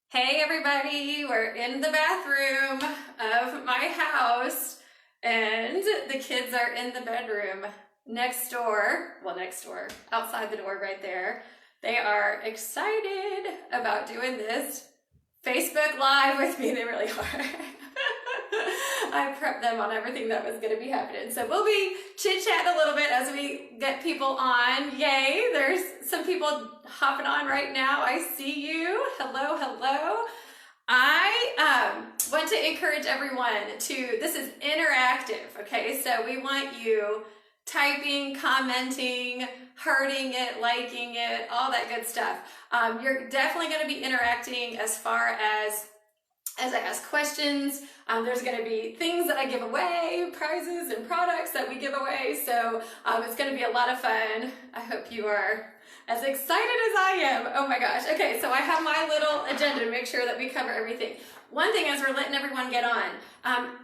Hey everybody, we're in the bathroom of my house and the kids are in the bedroom next door, outside the door right there. They are excited about doing this Facebook Live with me. They really are. I prepped them on everything that was going to be happening. So we'll be chit-chatting a little bit as we get people on. Yay, there's some people hopping on right now. I see you. Hello, hello. I want to encourage everyone to, this is interactive, okay? So we want you typing, commenting, hearting it, liking it, all that good stuff. You're definitely going to be interacting as far as I ask questions. There's going to be things that I give away, prizes and products that we give away. So it's going to be a lot of fun. I hope you are as excited as I am. Oh my gosh. Okay, so I have my little agenda to make sure that we cover everything. One thing as we're letting everyone get on,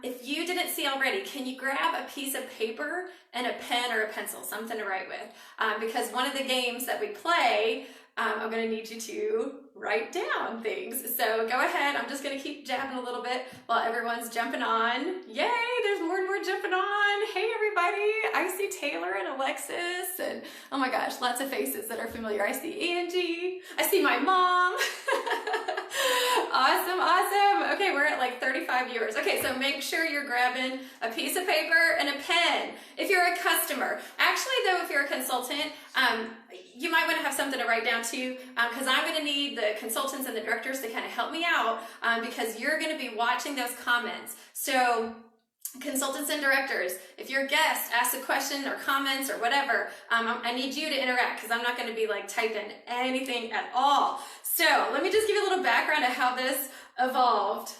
if you didn't see already, can you grab a piece of paper and a pen or a pencil, something to write with? Because one of the games that we play, I'm going to need you to write down things. So go ahead. I'm just going to keep jabbing a little bit while everyone's jumping on. Yay, there's more and more jumping on. Hey, everybody. I see Taylor and Alexis and oh my gosh, lots of faces that are familiar. I see Angie. I see my mom. Awesome, awesome. Okay, we're at like 35 viewers. Okay, so make sure you're grabbing a piece of paper and a pen. If you're a customer, actually though, if you're a consultant, you might want to have something to write down too, because I'm going to need the consultants and the directors to kind of help me out because you're going to be watching those comments. So consultants and directors, if your guest asks a question or comments or whatever, I need you to interact because I'm not going to be like typing anything at all. So let me just give you a little background of how this evolved.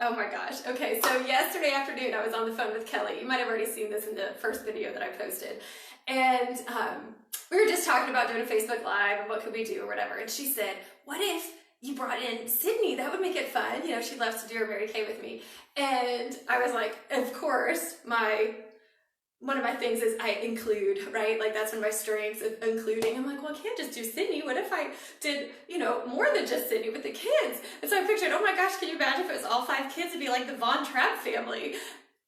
Oh my gosh. Okay, so yesterday afternoon I was on the phone with Kelly. You might have already seen this in the first video that I posted. And we were just talking about doing a Facebook Live and what could we do or whatever. And she said, what if you brought in Sydney? That would make it fun. You know, she loves to do her Mary Kay with me. And I was like, of course, one of my things is I include, right? Like that's one of my strengths of including. I'm like, well, I can't just do Sydney. What if I did, you know, more than just Sydney with the kids? And so I pictured, oh my gosh, can you imagine if it was all 5 kids? It'd be like the Von Trapp family.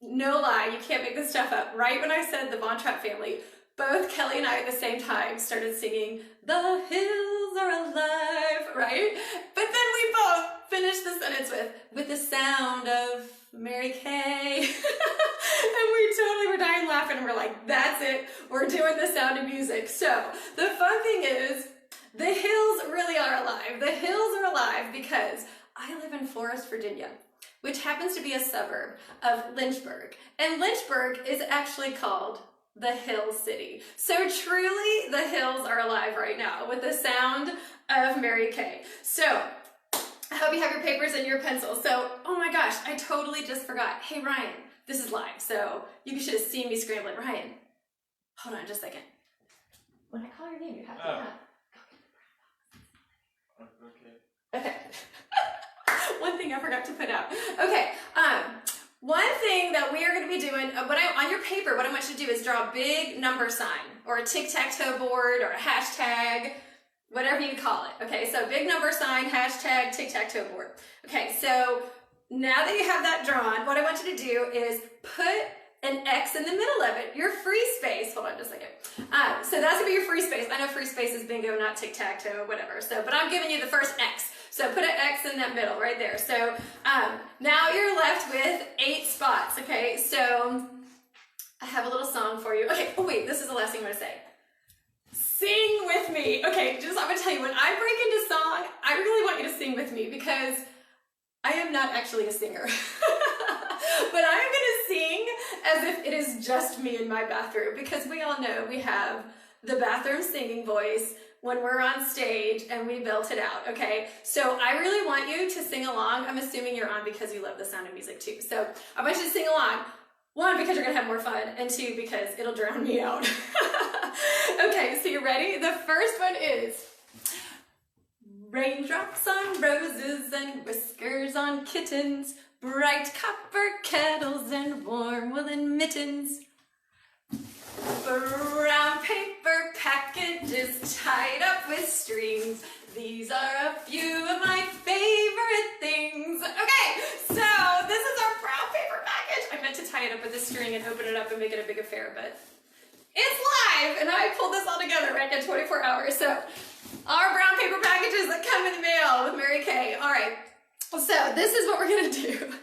No lie, you can't make this stuff up. Right when I said the Von Trapp family, both Kelly and I at the same time started singing, "The hills are alive," right? But then we both finished the sentence with the sound of Mary Kay. And we totally were dying laughing and we're like, that's it, we're doing the Sound of Music. So the fun thing is, the hills really are alive. The hills are alive because I live in Forest, Virginia, which happens to be a suburb of Lynchburg. And Lynchburg is actually called the Hill City. So truly, the hills are alive right now with the sound of Mary Kay. So I hope you have your papers and your pencils. So, oh my gosh, I totally just forgot. Hey, Ryan, this is live, so you should have seen me scrambling. Ryan, hold on just a second. When I call your name, you have to go get the brown box. Okay. One thing I forgot to put out. Okay, one thing that we are going to be doing, on your paper, what I want you to do is draw a big number sign or a tic-tac-toe board or a hashtag, whatever you call it. Okay, so big number sign, hashtag, tic-tac-toe board. Okay, so now that you have that drawn, what I want you to do is put an X in the middle of it, your free space. Hold on just a second. So that's going to be your free space. I know free space is bingo, not tic-tac-toe, whatever. So, but I'm giving you the first X. So put an X in that middle right there. So now you're left with 8 spots, okay? So I have a little song for you. Okay, oh wait, this is the last thing I'm gonna say. Sing with me. Okay, I'm gonna tell you, when I break into song, I really want you to sing with me because I am not actually a singer. But I'm gonna sing as if it is just me in my bathroom because we all know we have the bathroom singing voice when we're on stage and we belt it out, okay? So I really want you to sing along. I'm assuming you're on because you love the Sound of Music too. So I want you to sing along. 1, because you're gonna have more fun, and 2, because it'll drown me out. Okay, so you ready? The first one is raindrops on roses and whiskers on kittens, bright copper kettles and warm woolen mittens. Brown paper packages tied up with strings, These are a few of my favorite things. Okay, so this is our brown paper package. I meant to tie it up with a string and open it up and make it a big affair, but it's live, and I pulled this all together right in 24 hours. So our brown paper packages that come in the mail with Mary Kay. All right, so this is what we're gonna do.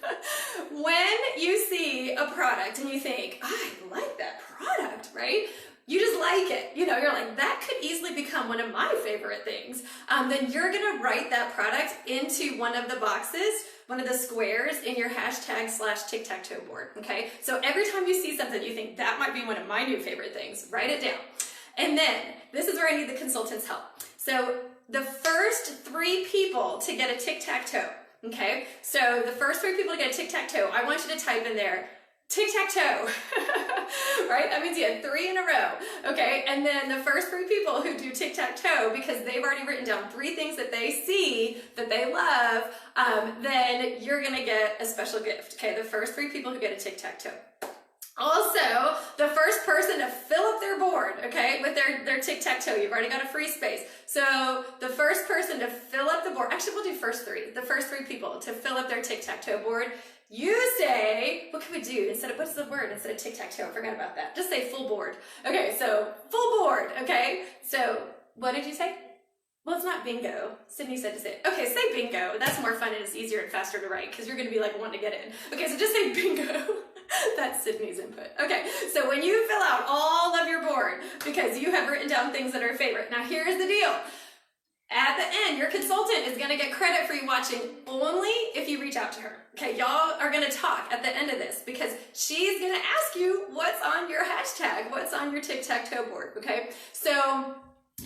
When you see a product and you think, I like that product, right? You just like it, you know, you're like, that could easily become one of my favorite things. Then you're gonna write that product into one of the boxes, one of the squares in your hashtag/tic-tac-toe board, okay? So every time you see something you think that might be one of my new favorite things, write it down. And then, this is where I need the consultant's help. So the first 3 people to get a tic-tac-toe, okay? So the first 3 people to get a tic-tac-toe, I want you to type in there, tic-tac-toe, right? That means you had 3 in a row, okay? And then the first 3 people who do tic-tac-toe, because they've already written down 3 things that they see that they love, then you're gonna get a special gift, okay? The first 3 people who get a tic-tac-toe. Also, the first person to fill up their board, okay, with their tic-tac-toe, you've already got a free space. So the first person to fill up the board, actually we'll do first 3, the first 3 people to fill up their tic-tac-toe board, you say, what can we do instead of, what's the word instead of tic-tac-toe? I forgot about that. Just say full board. Okay, so full board, okay? So what did you say? Well, it's not bingo. Sydney said to say it. Okay, say bingo. That's more fun and it's easier and faster to write because you're going to be like wanting to get in. Okay, so just say bingo. That's Sydney's input. Okay, so when you fill out all of your board because you have written down things that are favorite. Now here's the deal. At the end, your consultant is going to get credit for you watching only if you reach out to her. Okay, y'all are going to talk at the end of this because she's going to ask you what's on your hashtag, what's on your tic-tac-toe board, okay? So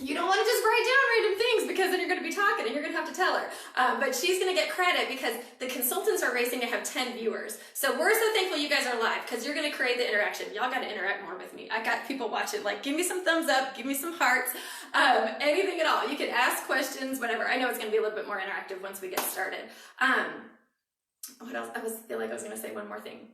you don't want to just write down random things because then you're going to be talking and you're going to have to tell her. But she's going to get credit because the consultants are racing to have 10 viewers. So we're so thankful you guys are live because you're going to create the interaction. Y'all got to interact more with me. I got people watching like, give me some thumbs up, give me some hearts, anything at all. You can ask questions, whatever. I know it's going to be a little bit more interactive once we get started. What else? I feel like I was going to say one more thing.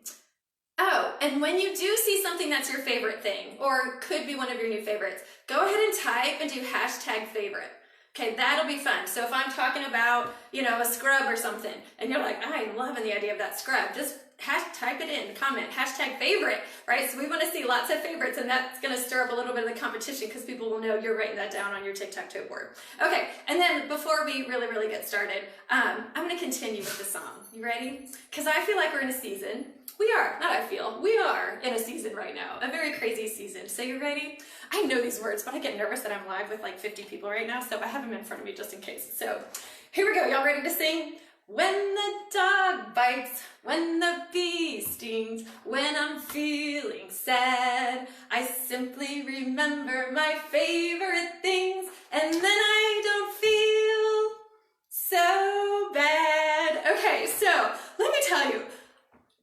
Oh, and when you do see something that's your favorite thing, or could be one of your new favorites, go ahead and type and do hashtag favorite. Okay, that'll be fun. So if I'm talking about, you know, a scrub or something, and you're like, I'm loving the idea of that scrub, just type it in, comment, hashtag favorite, right? So we want to see lots of favorites, and that's going to stir up a little bit of the competition because people will know you're writing that down on your tic-tac-toe board. Okay, and then before we really get started, I'm going to continue with the song. You ready? Because I feel like we're in a season. We are in a season right now, a very crazy season. So you ready? I know these words, but I get nervous that I'm live with like 50 people right now, so I have them in front of me just in case. So here we go. Y'all ready to sing? When the dog bites, when the bee stings, when I'm feeling sad, I simply remember my favorite things, and then I don't feel so bad. Okay, so let me tell you,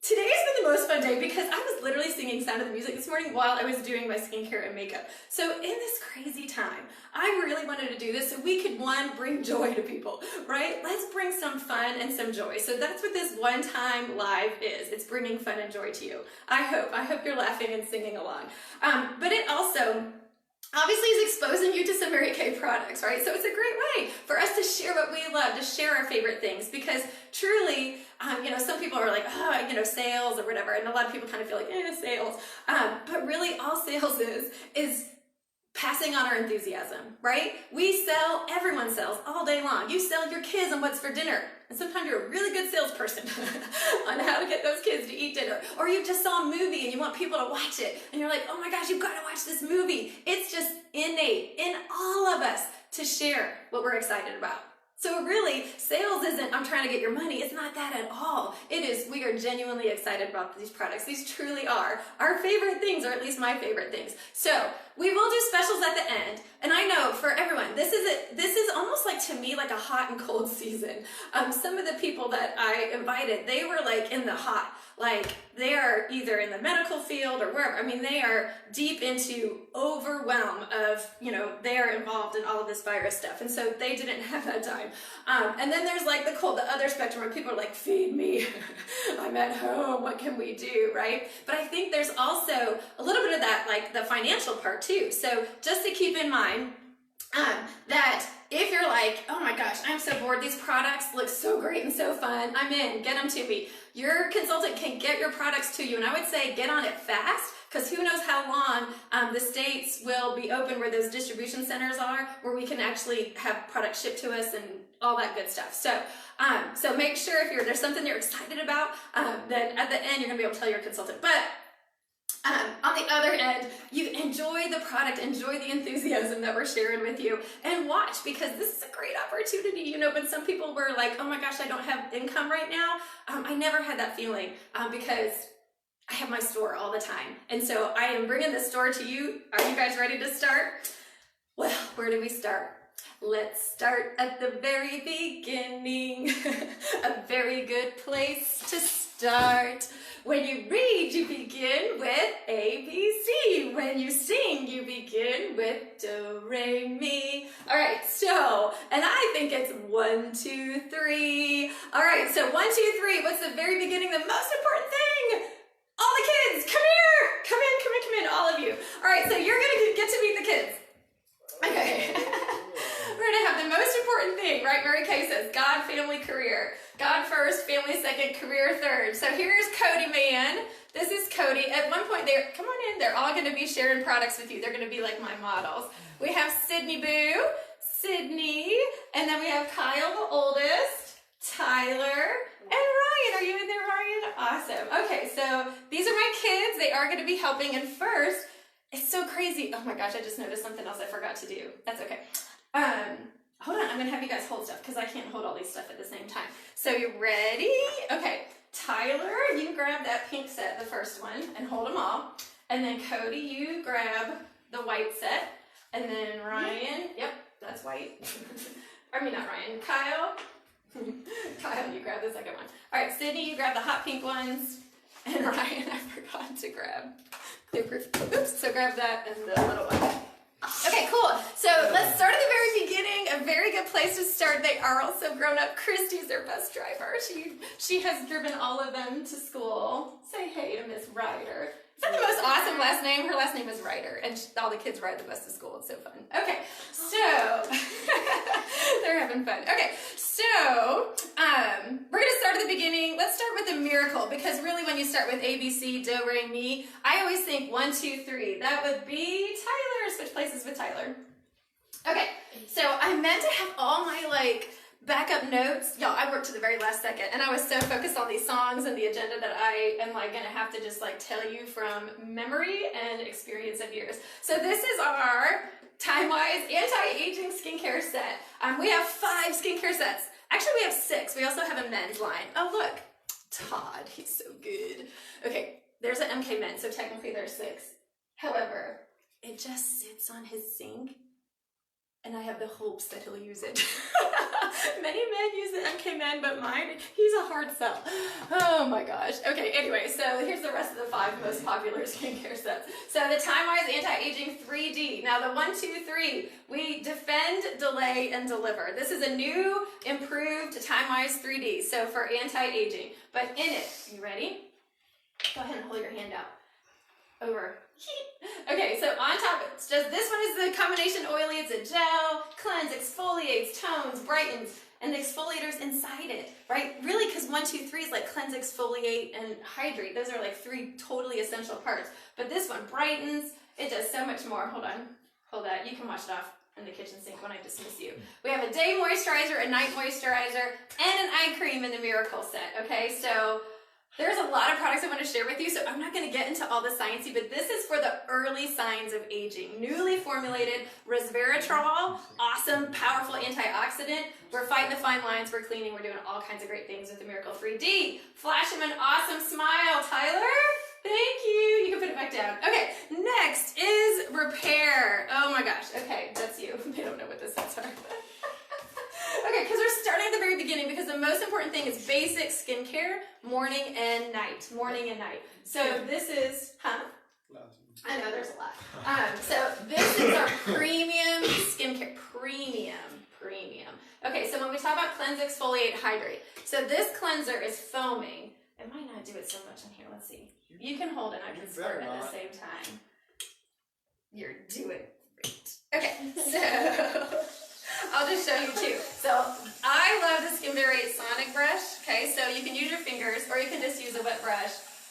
today has been the most fun day because I was literally singing Sound of the Music this morning while I was doing my skincare and makeup. So in this crazy time, I really wanted to do this so we could, one, bring joy to people, right? Let's bring some fun and some joy. So that's what this one-time live is. It's bringing fun and joy to you. I hope you're laughing and singing along. But it also obviously is exposing you to some Mary Kay products, right? So it's a great way for us to share what we love, to share our favorite things, because truly, you know, some people are like, oh, you know, sales or whatever, and a lot of people kind of feel like, sales. But really all sales is passing on our enthusiasm, right? We sell, everyone sells all day long. You sell your kids on what's for dinner. And sometimes you're a really good salesperson on how to get those kids to eat dinner. Or you just saw a movie and you want people to watch it. And you're like, oh my gosh, you've got to watch this movie. It's just innate in all of us to share what we're excited about. So really, sales isn't, I'm trying to get your money. It's not that at all. It is, we are genuinely excited about these products. These truly are our favorite things, or at least my favorite things. So we will do specials at the end. And I know for everyone, this is almost like, to me, like a hot and cold season. Some of the people that I invited, they were like in the hot. Like they are either in the medical field or wherever. I mean, they are deep into overwhelm of, you know, they are involved in all of this virus stuff. And so they didn't have that time. And then there's like the other spectrum where people are like, feed me. I'm at home. What can we do? Right. But I think there's also a little bit of that, like the financial part too. So just to keep in mind, that if you're like, oh my gosh, I'm so bored, these products look so great and so fun, I'm in, get them to me. Your consultant can get your products to you, and I would say get on it fast, because who knows how long the states will be open where those distribution centers are, where we can actually have products shipped to us and all that good stuff. So so make sure if there's something you're excited about, then at the end you're gonna be able to tell your consultant. But on the other end, you enjoy the product, enjoy the enthusiasm that we're sharing with you, and watch, because this is a great opportunity. You know, when some people were like, oh my gosh, I don't have income right now, I never had that feeling because I have my store all the time. And so I am bringing the store to you. Are you guys ready to start? Well, where do we start? Let's start at the very beginning. A very good place to start. When you read, you begin with A, B, C. When you sing, you begin with do, re, mi. All right, so, and I think it's 1, 2, 3. All right, so 1, 2, 3. What's the very beginning, the most important thing? All the kids, come here. Come in, all of you. All right, so you're gonna get to meet the kids. Okay. We're gonna have the most important thing, right? Mary Kay says, God, family, career. God first, family second, career third. So here's Cody Man. This is Cody. At one point, come on in. They're all gonna be sharing products with you. They're gonna be like my models. We have Sydney Boo, Sydney, and then we have Kyle, the oldest, Tyler, and Ryan. Are you in there, Ryan? Awesome. Okay, so these are my kids. They are gonna be helping. And first, it's so crazy. Oh my gosh, I just noticed something else I forgot to do. That's okay. Hold on, I'm gonna have you guys hold stuff because I can't hold all these stuff at the same time. So you ready? Okay, Tyler, you grab that pink set, the first one, and hold them all. And then Cody, you grab the white set. And then Ryan, yep, that's white. I mean, not Ryan, Kyle. Kyle, you grab the second one. All right, Sydney, you grab the hot pink ones. And Ryan, I forgot to grab clear proof. Oops, so grab that and the little one. Okay, cool. So let's start at the very beginning. A very good place to start. They are also grown up. Christy's their bus driver. She has driven all of them to school. Say hey to Miss Ryder. Is that the most awesome last name? Her last name is Ryder, and all the kids ride the bus to school. It's so fun. Okay, so they're having fun. Okay, so we're gonna start at the beginning. Let's start with the miracle, because really when you start with A, B, C, do, re, mi, I always think 1, 2, 3. That would be Tyler. Switch places with Tyler. Okay, so I meant to have all my backup notes. Y'all, I worked to the very last second, and I was so focused on these songs and the agenda that I am gonna have to just tell you from memory and experience of years. So this is our Time-Wise anti-aging skincare set. We have 5 skincare sets. Actually, we have 6. We also have a men's line. Oh look, Todd, he's so good. Okay, there's an MK men, so technically there's 6. However, it just sits on his sink, and I have the hopes that he'll use it. Many men use the MK men, but mine, he's a hard sell. Oh my gosh. Okay, anyway, so here's the rest of the 5 most popular skincare sets. So the Time-Wise Anti-Aging 3D. Now the 1, 2, 3, we defend, delay, and deliver. This is a new, improved Time-Wise 3D, so for anti-aging. But in it, you ready? Go ahead and hold your hand out. Over. Okay, so on top, it's just, this one is the combination oily. It's a gel, cleanse, exfoliates, tones, brightens, and the exfoliators inside it, right? Really, because 1, 2, 3 is cleanse, exfoliate, and hydrate. Those are 3 totally essential parts. But this one brightens. It does so much more. Hold on. Hold that. You can wash it off in the kitchen sink when I dismiss you. We have a day moisturizer, a night moisturizer, and an eye cream in the Miracle set, okay? So there's a lot of products I want to share with you, so I'm not going to get into all the sciencey, but this is for the early signs of aging. Newly formulated resveratrol, awesome, powerful antioxidant. We're fighting the fine lines, we're cleaning, we're doing all kinds of great things with the Miracle 3D. Flash him an awesome smile, Tyler. Thank you. You can put it back down. Okay, next is repair. Oh my gosh. Okay, that's you. They don't know what this is. Sorry. Okay, because we're starting at the very beginning, because the most important thing is basic skincare, morning and night. Morning and night. So this is, I know there's a lot. So this is our premium skincare. Premium. Okay, so when we talk about cleanse, exfoliate, hydrate. So this cleanser is foaming. It might not do it so much in here. Let's see. You can hold and I can squirt at the same time. You're doing great. Okay, so I'll just show you too. So I love the Skin Berry Sonic brush. Okay, so you can use your fingers or you can just use a wet brush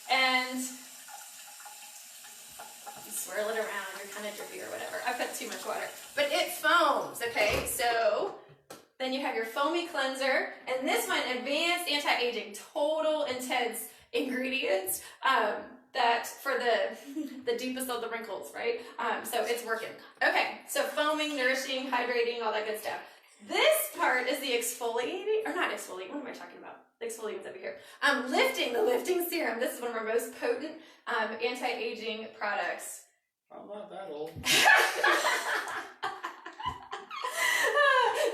and you swirl it around. You're kind of drippy or whatever. I put too much water, but it foams. Okay, so then you have your foamy cleanser, and this one, advanced anti-aging, total intense ingredients. That for the deepest of the wrinkles, right? So it's working. Okay, so foaming, nourishing, hydrating, all that good stuff. This part is the exfoliating, or not exfoliating, what am I talking about? The exfoliating's over here. Lifting, the lifting serum. This is one of our most potent anti-aging products. I'm not that old.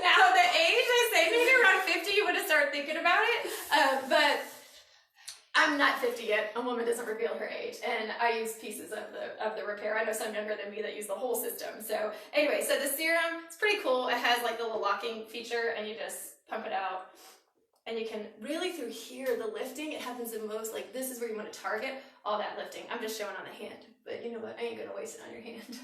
Now, the age, I say maybe around 50, you want to start thinking about it, but I'm not 50 yet. A woman doesn't reveal her age, and I use pieces of the repair. I know some younger than me that use the whole system. So anyway, so the serum, it's pretty cool. It has like the little locking feature, and you just pump it out, and you can really through here, the lifting, it happens the most, like this is where you want to target all that lifting. I'm just showing on the hand, but you know what? I ain't gonna waste it on your hand.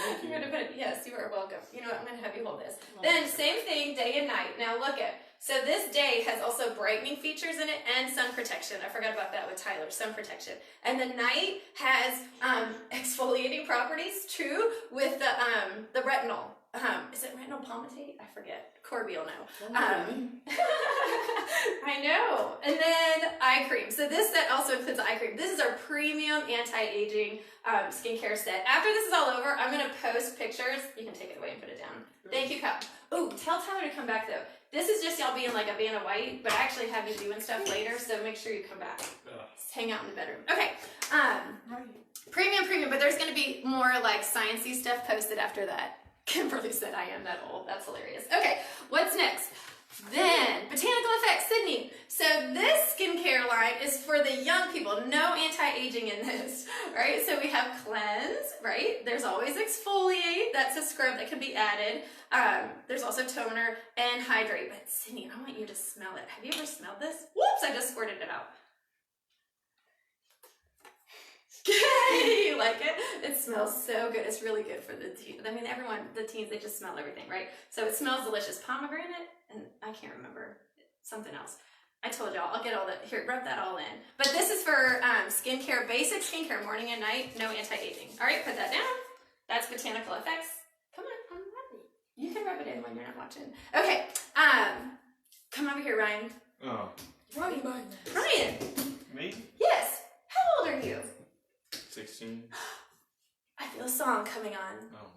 Thank you. I'm gonna put it, yes, you are welcome. You know what? I'm gonna have you hold this. Then same thing, day and night. Now look at. So this day has also brightening features in it and sun protection. I forgot about that with Tyler, sun protection. And the night has exfoliating properties, true, with the retinol. Is it retinol palmitate? I forget. Corby will know. I know. And then eye cream. So this set also includes eye cream. This is our premium anti-aging skincare set. After this is all over, I'm going to post pictures. You can take it away and put it down. Thank you, Kyle. Oh, tell Tyler to come back, though. This is just y'all being like a Vanna White, but I actually have you doing stuff later, so make sure you come back. Just hang out in the bedroom. Okay. Premium, but there's going to be more like sciencey stuff posted after that. Kimberly said I am that old. That's hilarious. Okay, what's next? Then, Botanical Effects, Sydney. So this skincare line is for the young people. No anti-aging in this, right? So we have cleanse, right? There's always exfoliate. That's a scrub that can be added. There's also toner and hydrate. But Sydney, I want you to smell it. Have you ever smelled this? Whoops, I just squirted it out. You like it? It smells so good. It's really good for the teens. I mean, everyone, the teens, they just smell everything, right? So it smells delicious. Pomegranate, and I can't remember something else. I told y'all, I'll get all that. Here, rub that all in. But this is for skincare, basic skincare, morning and night, no anti-aging. All right, put that down. That's Botanical Effects. Come on, I'm ready. You can rub it in when you're not watching. Okay, come over here, Ryan. Oh. Ryan. Me? Yes. How old are you? 16. I feel a song coming on. Oh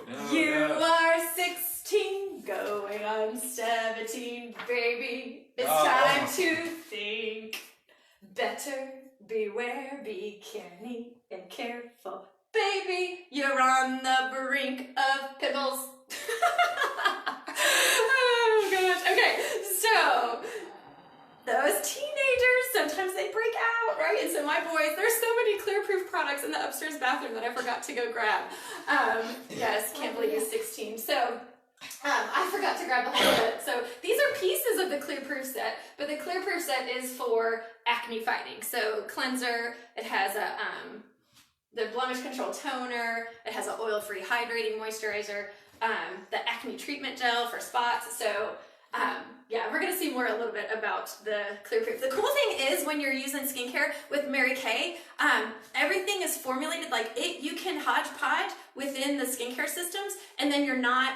my God. No. You are 16, going on 17, baby. It's time to think. Better beware, be canny and careful. Baby, you're on the brink of pimples. Oh gosh. Okay, so those teenagers, sometimes they break out, right? And so my boys, there's so many clear-proof products in the upstairs bathroom that I forgot to go grab. Yes, can't believe he's 16. So I forgot to grab the whole set. So these are pieces of the clear-proof set, but the clear-proof set is for acne fighting. So cleanser, it has a the blemish control toner, it has an oil-free hydrating moisturizer, the acne treatment gel for spots. So yeah, we're going to see more a little bit about the clear proof. The cool thing is when you're using skincare with Mary Kay, everything is formulated like it. You can hodgepodge within the skincare systems, and then you're not,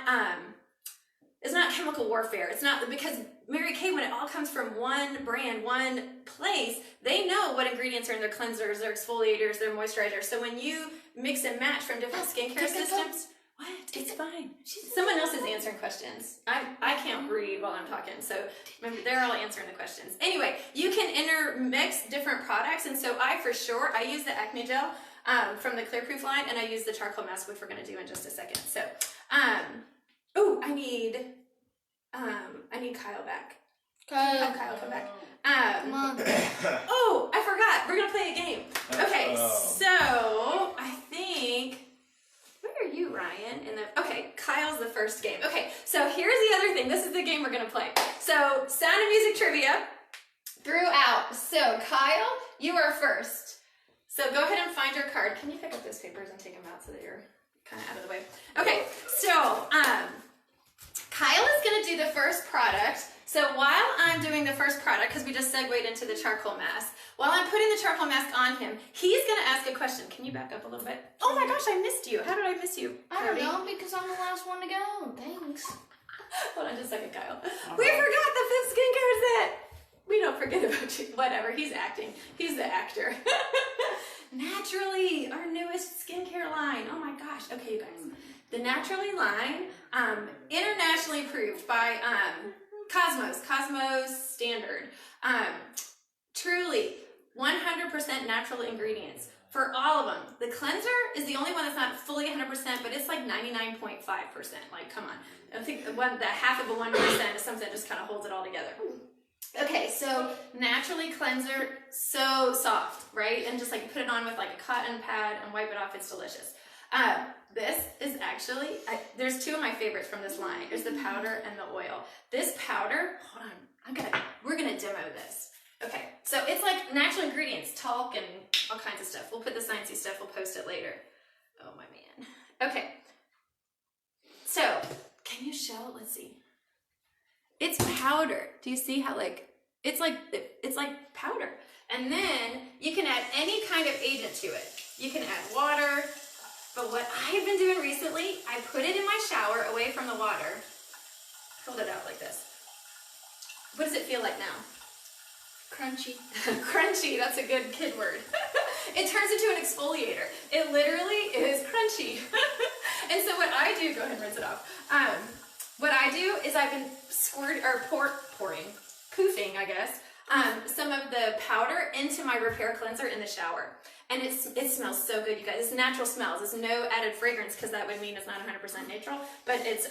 it's not chemical warfare. It's not, because Mary Kay, when it all comes from one brand, one place, they know what ingredients are in their cleansers, their exfoliators, their moisturizers. So when you mix and match from different skincare systems, what? It's fine. Someone else is answering questions. I can't read while I'm talking, so remember, they're all answering the questions. Anyway, you can intermix different products, and so I use the acne gel from the Clear Proof line, and I use the charcoal mask, which we're going to do in just a second. So, oh, I need Kyle back. Have Kyle come back. Come on. Oh, I forgot. We're going to play a game. Okay, so I think... Where are you, Ryan? Okay, Kyle's the first game. Okay, so here's the other thing. This is the game we're gonna play. So, Sound of Music trivia throughout. So, Kyle, you are first. So go ahead and find your card. Can you pick up those papers and take them out so that you're kind of out of the way? Okay, so Kyle is going to do the first product. So while I'm doing the first product, because we just segued into the charcoal mask, while I'm putting the charcoal mask on him, he's going to ask a question. Can you back up a little bit? Oh my gosh, I missed you. How did I miss you? I don't know, because I'm the last one to go. Thanks. Hold on just a second, Kyle. We forgot the fifth skincare set. We don't forget about you. Whatever, he's acting. He's the actor. Naturally, our newest skincare line. Oh my gosh. Okay, you guys. The Naturally line, internationally approved by Cosmos Standard. Truly, 100% natural ingredients for all of them. The cleanser is the only one that's not fully 100%, but it's like 99.5%. Like, come on. I think the half of a 1% is something that just kind of holds it all together. Okay, so Naturally cleanser, so soft, right? And just like put it on with like a cotton pad and wipe it off. It's delicious. This is actually, there's two of my favorites from this line. There's the powder and the oil. This powder, hold on, we're gonna demo this. Okay, so it's like natural ingredients, talc and all kinds of stuff. We'll put the sciencey stuff, we'll post it later. Oh my man. Okay, so can you show, let's see. It's powder. Do you see how it's like powder. And then you can add any kind of agent to it. You can add water, but what I've been doing recently, I put it in my shower away from the water. Hold it out like this. What does it feel like now? Crunchy. Crunchy, that's a good kid word. It turns into an exfoliator. It literally is crunchy. And so what I do, go ahead and rinse it off. What I do is I've been poofing, I guess, some of the powder into my repair cleanser in the shower. And it smells so good, you guys. It's natural smells. There's no added fragrance because that would mean it's not 100% natural. But it's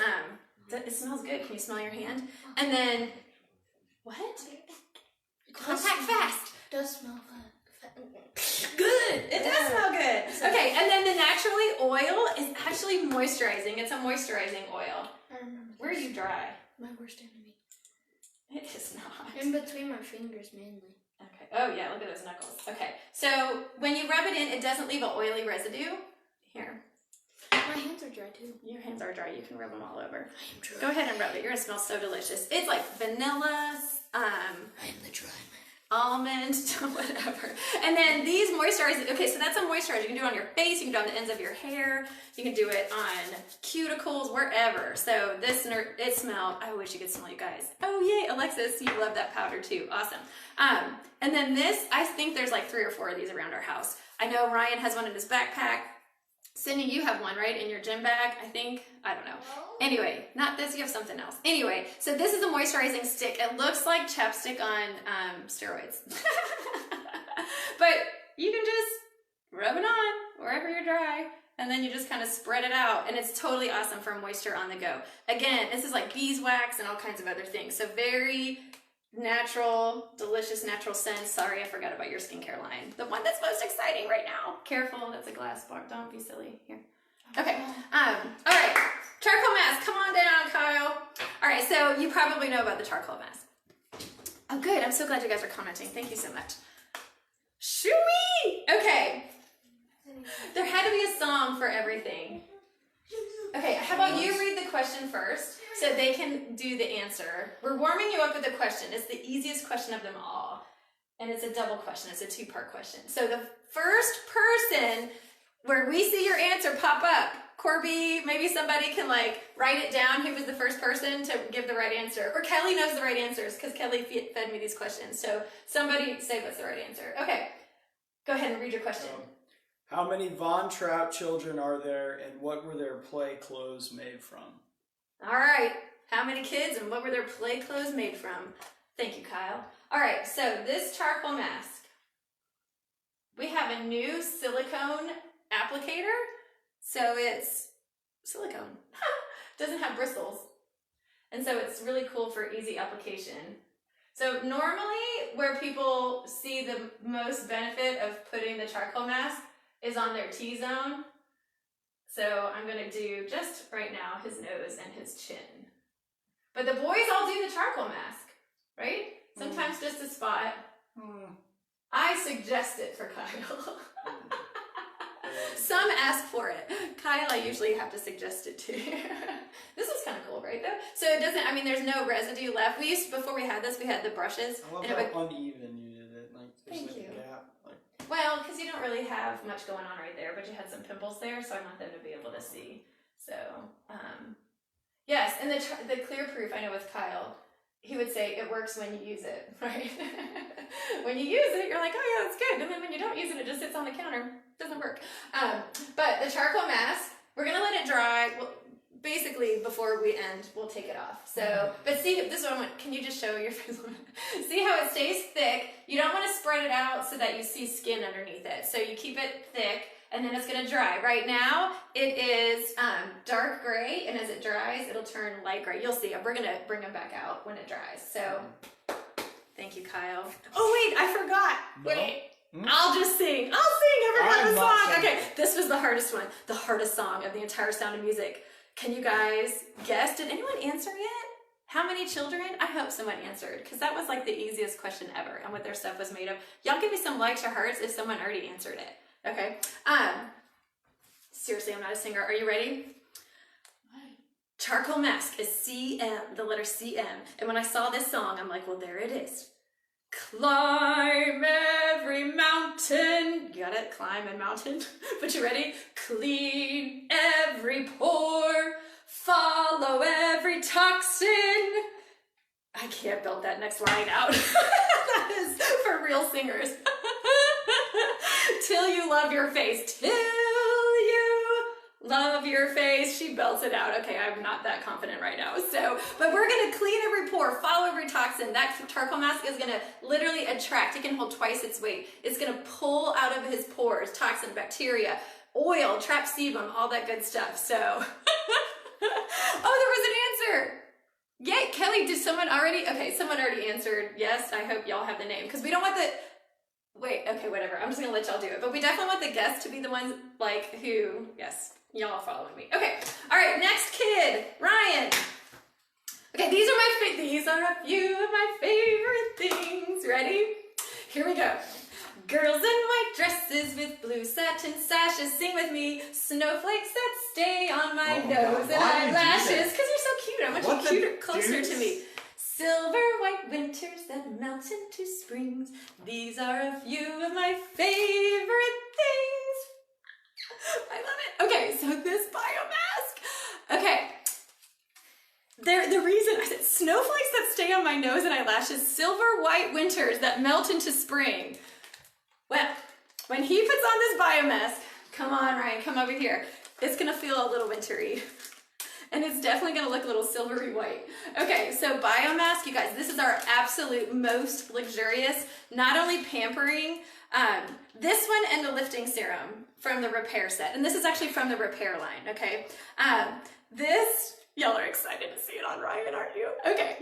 it smells good. Can you smell your hand? And then, what? Contact fast. It does smell fun. Good. It does smell good. Okay, and then the Naturally oil is actually moisturizing. It's a moisturizing oil. I remember. Where are you dry? My worst enemy. It is not. In between my fingers, mainly. Okay. Oh yeah, look at those knuckles. Okay. So when you rub it in, it doesn't leave an oily residue. Here. My hands are dry too. Your hands are dry. You can rub them all over. I am dry. Go ahead and rub it. You're gonna smell so delicious. It's like vanilla, I am the dry man. almond, whatever. And then these moisturizers, okay, so that's a moisturizer. You can do it on your face, you can do it on the ends of your hair, you can do it on cuticles, wherever. So this, it smells, I wish you could smell, you guys. Oh yay, Alexis, you love that powder too, awesome. And then this, I think there's like 3 or 4 of these around our house. I know Ryan has one in his backpack. Cindy, you have one, right, in your gym bag, I think? I don't know. Anyway, not this, you have something else. Anyway, so this is a moisturizing stick. It looks like chapstick on steroids. But you can just rub it on wherever you're dry, and then you just kind of spread it out, and it's totally awesome for moisture on the go. Again, this is like beeswax and all kinds of other things, so very natural, delicious natural scents. Sorry, I forgot about your skincare line. The one that's most exciting right now. Careful, that's a glass bar. Don't be silly. Here. Okay. All right. Charcoal mask. Come on down, Kyle. All right. So you probably know about the charcoal mask. Oh, good. I'm so glad you guys are commenting. Thank you so much. Shoo-wee! Okay. There had to be a song for everything. Okay. How about you read the question first? So they can do the answer. We're warming you up with a question. It's the easiest question of them all. And it's a double question. It's a 2-part question. So the first person where we see your answer pop up, Corby, maybe somebody can like write it down who was the first person to give the right answer. Or Kelly knows the right answers because Kelly fed me these questions. So somebody say what's the right answer. Okay. Go ahead and read your question. How many Von Trapp children are there and what were their play clothes made from? All right, how many kids and what were their play clothes made from? Thank you, Kyle. All right, so this charcoal mask, we have a new silicone applicator. So it's silicone, doesn't have bristles. And so it's really cool for easy application. So normally where people see the most benefit of putting the charcoal mask is on their T-zone. So I'm gonna do just right now his nose and his chin. But the boys all do the charcoal mask, right? Sometimes just a spot. I suggest it for Kyle. Some ask for it. Kyle, I usually have to suggest it too. This is kind of cool, right though? So it doesn't, I mean, there's no residue left. We used, before we had this, we had the brushes. I love and it how would, uneven you did it. Like, there's Thank like you. a gap. Like, well, because you don't really have much going on right there, but you had some pimples there, so I want them to be able to see. So, yes, and the clear proof, I know with Kyle, he would say it works when you use it, right? When you use it, you're like, oh yeah, that's good. And then when you don't use it, it just sits on the counter. Doesn't work. But the charcoal mask, we're gonna let it dry. Well, basically, before we end, we'll take it off. So, but see, this is what I want. Can you just show your face? See how it stays thick? You don't want to spread it out so that you see skin underneath it. So you keep it thick, and then it's gonna dry. Right now, it is dark gray, and as it dries, it'll turn light gray. You'll see. We're gonna bring them back out when it dries. So, thank you, Kyle. Oh wait, I forgot. No. Wait. Hmm? I'll just sing. I'll sing. I forgot I'm the not song. singing. Okay, this was the hardest one. The hardest song of the entire Sound of Music. Can you guys guess? Did anyone answer yet? How many children? I hope someone answered, because that was like the easiest question ever and what their stuff was made of. Y'all give me some likes or hearts if someone already answered it. Okay. Seriously, I'm not a singer. Are you ready? Charcoal mask is CM, the letter CM. And when I saw this song, I'm like, well, there it is. Climb every mountain. You got it? Climb and mountain. But you ready? Clean every pore. Follow every toxin. I can't build that next line out. That is for real singers. Till you love your face. Till you love your face. She belts it out. Okay, I'm not that confident right now. So, but we're gonna clean every pore, follow every toxin. That charcoal mask is gonna literally attract. It can hold twice its weight. It's gonna pull out of his pores toxin, bacteria, oil, trap sebum, all that good stuff. So, oh, there was an answer. Yay, Kelly, did someone already? Okay, someone already answered yes. I hope y'all have the name, because we don't want the. Wait, okay, whatever. I'm just gonna let y'all do it. But we definitely want the guests to be the ones like who. Yes. Y'all following me. Okay. All right. Next kid, Ryan. Okay. These are a few of my favorite things. Ready? Here we go. Girls in white dresses with blue satin sashes. Sing with me. Snowflakes that stay on my nose and why do you do eyelashes. that? Because you're so cute. I want What you the cuter, closer deuce? to me. Silver white winters that melt into springs. These are a few of my favorite things. I love it. Okay, so this biomask. Okay. The reason I said snowflakes that stay on my nose and eyelashes, silver white winters that melt into spring. Well, when he puts on this biomask, come on, Ryan, come over here. It's gonna feel a little wintry. And it's definitely gonna look a little silvery white. Okay, so biomask, you guys, this is our absolute most luxurious, not only pampering, this one and the lifting serum from the repair set. And this is actually from the repair line, okay? This, y'all are excited to see it on Ryan, aren't you? Okay.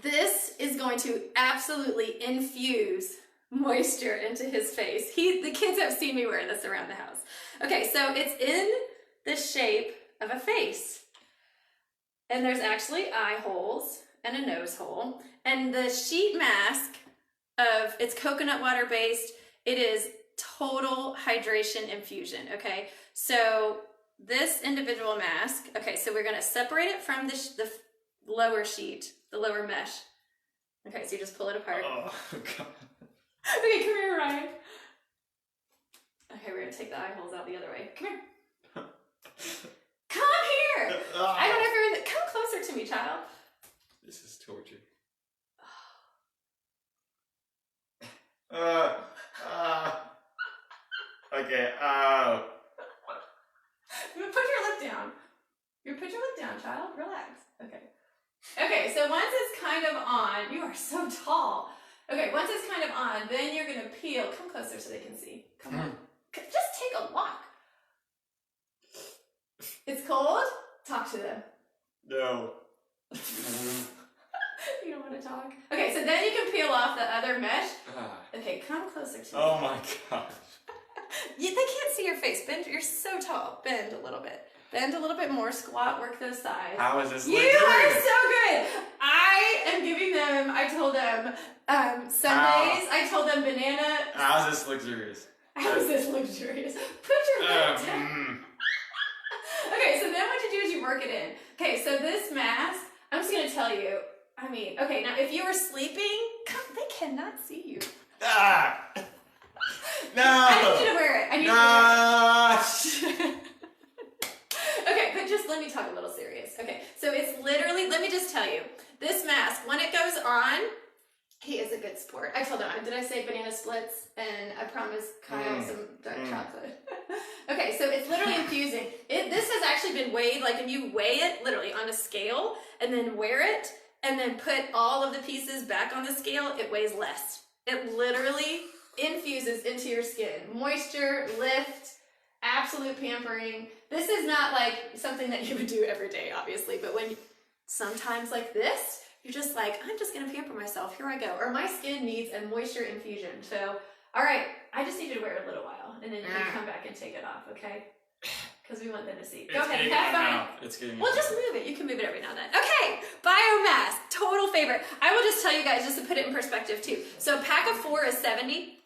This is going to absolutely infuse moisture into his face. The kids have seen me wear this around the house. Okay, so it's in the shape of a face. And there's actually eye holes and a nose hole. And the sheet mask it's coconut water based. It is total hydration infusion, okay? So this individual mask, okay, so we're gonna separate it from the lower sheet, the lower mesh. Okay, so you just pull it apart. Oh, God. Okay, come here, Ryan. Okay, we're gonna take the eye holes out the other way. Come here. Come here! I don't know if you're in the... Come closer to me, child. This is torture. Okay, Put your lip down. Put your lip down, child. Relax. Okay. Okay, so once it's kind of on, you are so tall. Okay, once it's kind of on, then you're gonna peel. Come closer so they can see. Come on. Just take a walk. It's cold? Talk to them. no. You don't want to talk? Okay, so then you can peel off the other mesh. Okay, come closer to me. Oh my gosh. They can't see your face. Bend. You're so tall. Bend a little bit. Bend a little bit more. Squat. Work those sides. How is this You luxurious? are so good. I am giving them, I told them Sundays, I told them banana. How's this luxurious? How is this luxurious? Put your foot down. Okay, so then what you do is you work it in. Okay, so this mask, I'm just gonna tell you, I mean, okay, now if you were sleeping, they cannot see you. Ah! No! I need you to wear it. I need you to wear it. Okay, but just let me talk a little serious. Okay, so it's literally, let me just tell you, this mask, when it goes on, he is a good sport. I told him, did I say banana splits? And I promised Kyle some dark chocolate. Okay, so it's literally infusing. This has actually been weighed, like if you weigh it literally on a scale and then wear it and then put all of the pieces back on the scale, it weighs less. It literally infuses into your skin. Moisture, lift, absolute pampering. This is not like something that you would do every day, obviously, but when sometimes like this, you're just like, I'm just gonna pamper myself, here I go. Or my skin needs a moisture infusion. So, all right, I just need you to wear it a little while, and then you can come back and take it off, okay? Because we want them to see. Go ahead, have fun. It's getting Well, just move it. You can move it every now and then. Okay, biomass, total favorite. I will just tell you guys, just to put it in perspective too. So a pack of 4 is 70,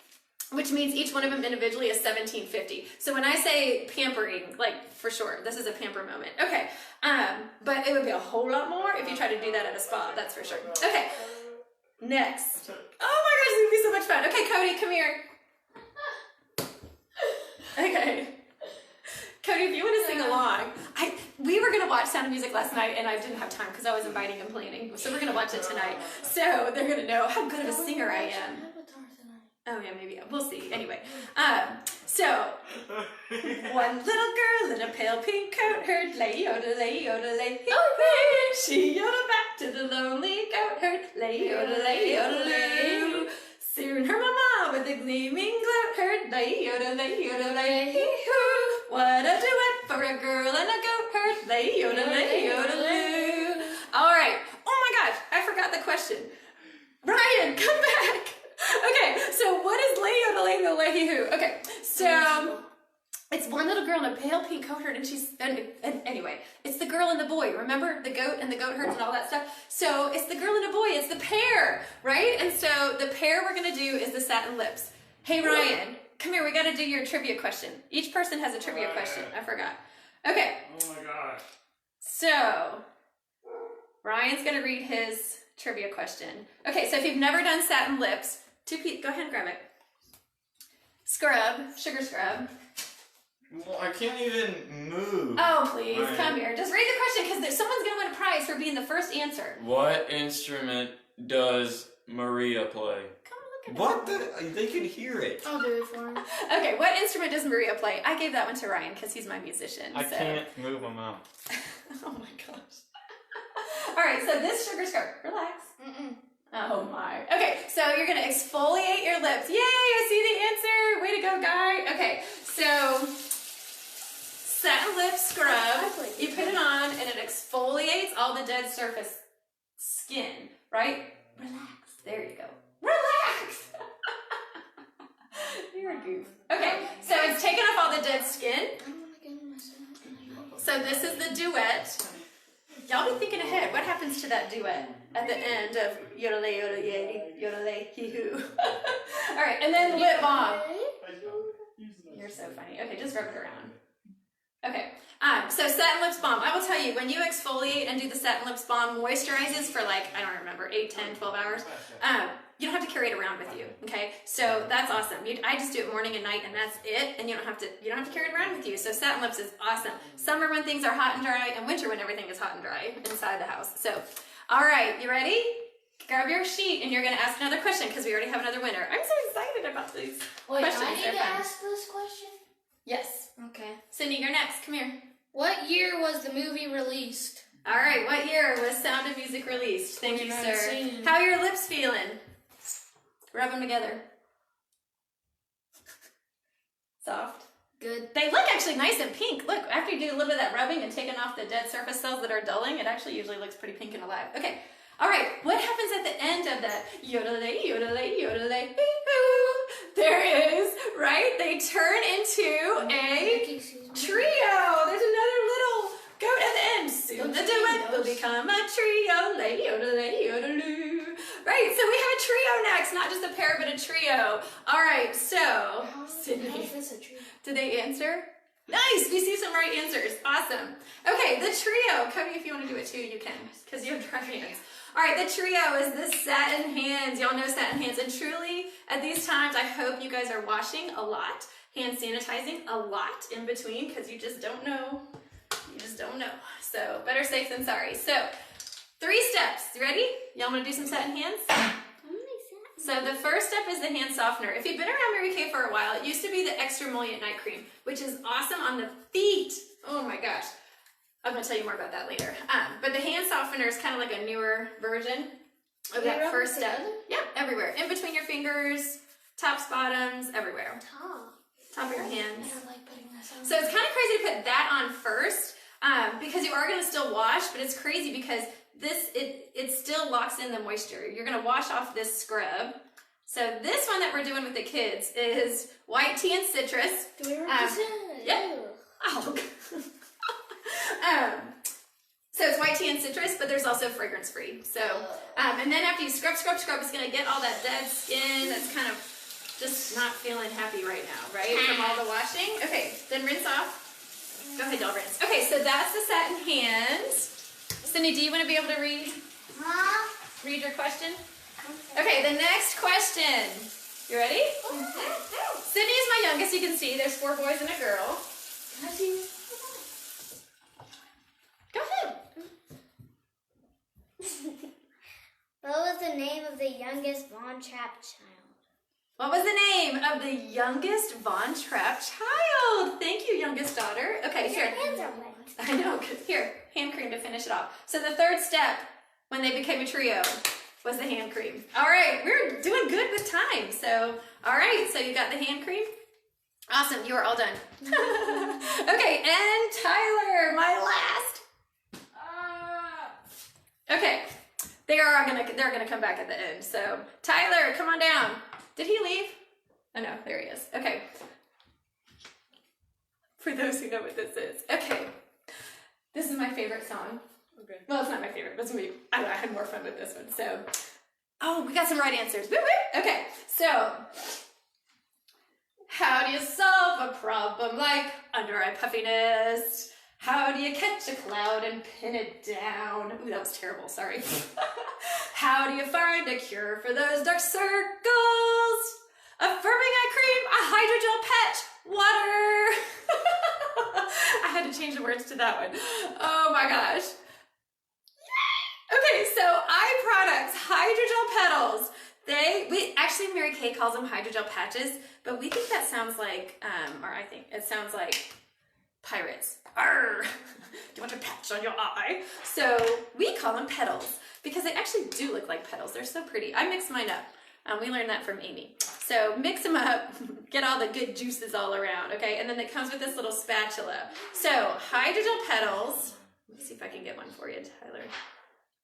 which means each one of them individually is $17.50. So when I say pampering, like for sure, this is a pamper moment. Okay, but it would be a whole lot more if you try to do that at a spa, that's for sure. Okay, next. Oh my gosh, this is gonna be so much fun. Okay, Cody, come here. Okay. Cody, if you want to sing along, we were going to watch Sound of Music last night, and I didn't have time because I was inviting and planning. So we're going to watch it tonight. So they're going to know how good of a singer I am. Oh yeah, maybe. We'll see. Anyway, so one little girl in a pale pink coat heard lay yodelay yodelay. She yodeled back to the lonely goat herd. Lay yodelay yodelay. Soon her mama with a gleaming gloat heard lay yodelay yodelay. What a duet for a girl and a goat herd. Lay yodelay yodelay. All right. Oh my gosh, I forgot the question. Ryan, come back. Okay, so what is lay yodeling the lay hoo? Okay, so it's one little girl in a pale pink coat herd, and anyway, it's the girl and the boy. Remember the goat and the goat herds and all that stuff? So it's the girl and the boy. It's the pair, right? And so the pair we're gonna do is the satin lips. Hey Ryan, come here. We got to do your trivia question. Each person has a trivia question. I forgot. Okay. Oh my gosh. So Ryan's gonna read his trivia question. Okay, so if you've never done satin lips, go ahead and grab it. Scrub, sugar scrub. Well, I can't even move. Oh, please, Right. come here. Just read the question because someone's going to win a prize for being the first answer. What instrument does Maria play? Come look at What the? They can hear it. I'll do it for him. Okay, what instrument does Maria play? I gave that one to Ryan because he's my musician. I so. can't move my mouth. Oh my gosh. All right, so this sugar scrub, relax. Oh my. Okay, so you're gonna exfoliate your lips. Yay, I see the answer. Way to go, guy. Okay, so satin lip scrub, you put it on and it exfoliates all the dead surface skin, right? Relax. There you go. Relax. You're a goof. Okay, so it's taking off all the dead skin. So this is the duet. Y'all be thinking ahead. What happens to that duet at the end of yodelay, yodelay, yodelay, hee-hoo? All right, and then lip balm. You're so funny. Okay, just rub it around. Okay, so satin lips balm. I will tell you, when you exfoliate and do the satin lips balm, moisturizes for like, I don't remember, 8, 10, 12 hours. You don't have to carry it around with you, okay? So that's awesome. I just do it morning and night, and that's it. And you don't have to carry it around with you. So satin lips is awesome. Summer when things are hot and dry, and winter when everything is hot and dry inside the house. So, all right, you ready? Grab your sheet, and you're gonna ask another question because we already have another winner. I'm so excited about these questions. I need They're to fun. ask this question? Yes. Okay. Cindy, you're next. Come here. What year was the movie released? All right, what year was Sound of Music released? Thank you, sir. 2019. How are your lips feeling? Rub them together. Soft. Good. They look actually nice and pink. Look, after you do a little bit of that rubbing and taking off the dead surface cells that are dulling, it actually usually looks pretty pink and alive. Okay. All right. What happens at the end of that? Yodelay, yodelay, yodelay, hee-hoo. There is, right? They turn into a trio. There's another little goat at the end. Soon the duet will become a trio. Lay, yodelay, yodeloo. Right, so we have a trio next, not just a pair, but a trio. All right, so, How Sydney, is this a tree? did they answer? Nice, we see some right answers. Awesome. Okay, the trio. Cody, if you want to do it too, you can, because you have dry hands. All right, the trio is the satin hands. Y'all know satin hands, and truly, at these times, I hope you guys are washing a lot, hand sanitizing a lot in between, because you just don't know. You just don't know. So, better safe than sorry. So, 3 steps. You ready? Y'all want to do some satin hands? So the first step is the hand softener. If you've been around Mary Kay for a while, it used to be the extra emollient night cream, which is awesome on the feet. Oh my gosh. I'm going to tell you more about that later. But the hand softener is kind of like a newer version of that first step. Yep, everywhere. In between your fingers, tops, bottoms, everywhere. Top of your hands. I like putting this on. So it's kind of crazy to put that on first because you are going to still wash, but it's crazy because it still locks in the moisture. You're going to wash off this scrub. So this one that we're doing with the kids is white tea and citrus. Do we represent? Yep. Oh. So it's white tea and citrus, but there's also fragrance free. So, and then after you scrub, it's going to get all that dead skin that's kind of just not feeling happy right now, right? From all the washing. Okay, then rinse off. Go ahead, y'all rinse. Okay, so that's the satin hands. Cindy, do you want to be able to read your question? Okay, the next question. You ready? Sydney is my youngest, you can see. There's 4 boys and a girl. Can I see? Go ahead. What was the name of the youngest Von Trapp child? What was the name of the youngest Von Trapp child? Thank you, youngest daughter. Okay, Your here. hands are wet. I know, here, hand cream to finish it off. So the third step, when they became a trio, was the hand cream. All right, we're doing good with time. So, all right, so you got the hand cream? Awesome, you are all done. Okay, and Tyler, my last. Okay, they're gonna come back at the end. So, Tyler, come on down. Did he leave? Oh no, there he is. Okay. For those who know what this is. Okay. This is my favorite song. Okay. Well, it's not my favorite, but it's gonna be, I don't know, I had more fun with this one. So, oh, we got some right answers. Woo woo. Okay, so, how do you solve a problem like under-eye puffiness? How do you catch a cloud and pin it down? Ooh, that was terrible, sorry. How do you find a cure for those dark circles? A firming eye cream, a hydrogel patch, water. I had to change the words to that one. Oh my gosh. Okay, so eye products, hydrogel petals. Actually Mary Kay calls them hydrogel patches, but we think that sounds like, or I think it sounds like pirates. Arr! Do you want a patch on your eye? So we call them petals because they actually do look like petals. They're so pretty. I mix mine up. We learned that from Amy. So mix them up, get all the good juices all around, okay? And then it comes with this little spatula. So hydrogel petals. Let me see if I can get one for you, Tyler.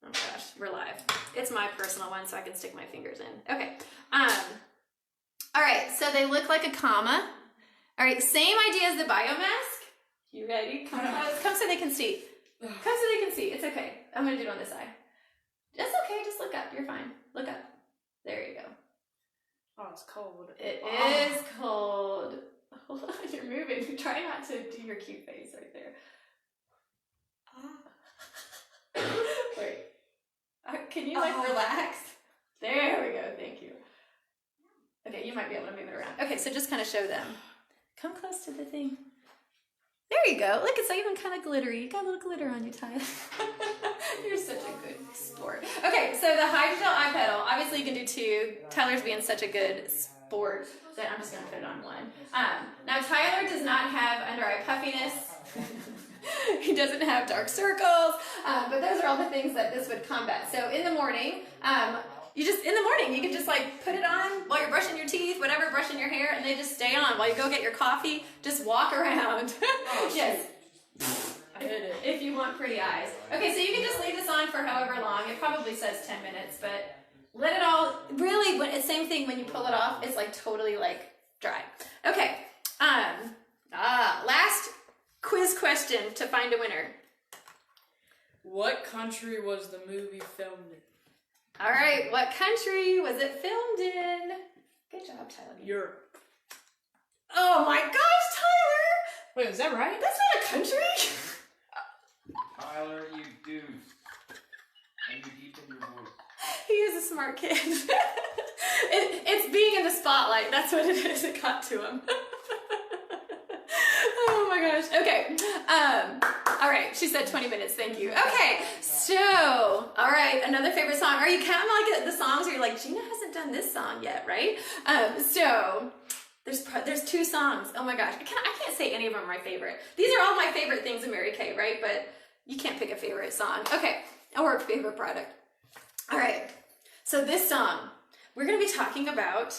Oh my gosh, we're live. It's my personal one, so I can stick my fingers in. Okay. All right, so they look like a comma. All right, same idea as the biomask. You ready? Come so they can see. Come so they can see. It's okay. I'm gonna do it on this eye. That's okay. Just look up. You're fine. Look up. There you go. Oh, it's cold. It is cold. Hold on, you're moving. Try not to do your cute face right there. Wait. Can you relax? There we go. Thank you. Okay, you might be able to move it around. Okay, so just kind of show them. Come close to the thing. There you go. Look, it's even kind of glittery. You got a little glitter on you, Tyler. You're such a good sport. Okay, so the hydrogel eye petal. Obviously, you can do 2. Tyler's being such a good sport that I'm just going to put it on 1. Now, Tyler does not have under-eye puffiness. He doesn't have dark circles. But those are all the things that this would combat. So in the morning, you can just like put it on while you're brushing your teeth, whatever, brushing your hair, and they just stay on. While you go get your coffee, just walk around. Yes. I did it. If you want pretty eyes. Okay, so you can just leave this on for however long. It probably says 10 minutes, but let it all, really, same thing when you pull it off, it's like totally like dry. Okay, last quiz question to find a winner. What country was the movie filmed in? All right, what country was it filmed in? Good job, Tyler. Europe. Oh my gosh, Tyler! Wait, is that right? That's not a country. Tyler, you dude. And you deepen your voice. He is a smart kid. It's being in the spotlight. That's what it is. It got to him. Oh my gosh. Okay. All right. She said 20 minutes. Thank you. Okay. So, all right. Another favorite song. Are you counting like the songs where you're like, Gina hasn't done this song yet, right? So there's 2 songs. Oh my gosh. I can't say any of them are my favorite. These are all my favorite things in Mary Kay, right? But you can't pick a favorite song. Okay. Or a favorite product. All right. So this song, we're going to be talking about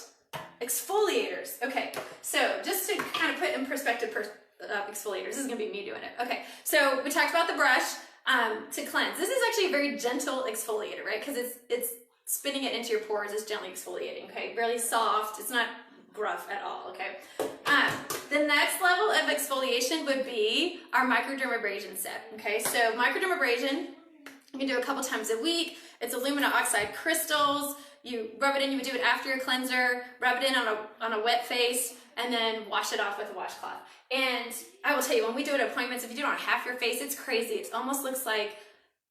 exfoliators. Okay. So just to kind of put in perspective exfoliators, this is going to be me doing it. Okay. So we talked about the brush to cleanse. This is actually a very gentle exfoliator, right? Because it's spinning it into your pores. It's gently exfoliating. Okay. Really soft. It's not gruff at all. Okay. The next level of exfoliation would be our microdermabrasion set. Okay. So microdermabrasion, you can do a couple times a week. It's aluminum oxide crystals. You rub it in, you would do it after your cleanser, rub it in on a wet face, and then wash it off with a washcloth. And I will tell you, when we do it at appointments, if you do it on half your face, it's crazy. It almost looks like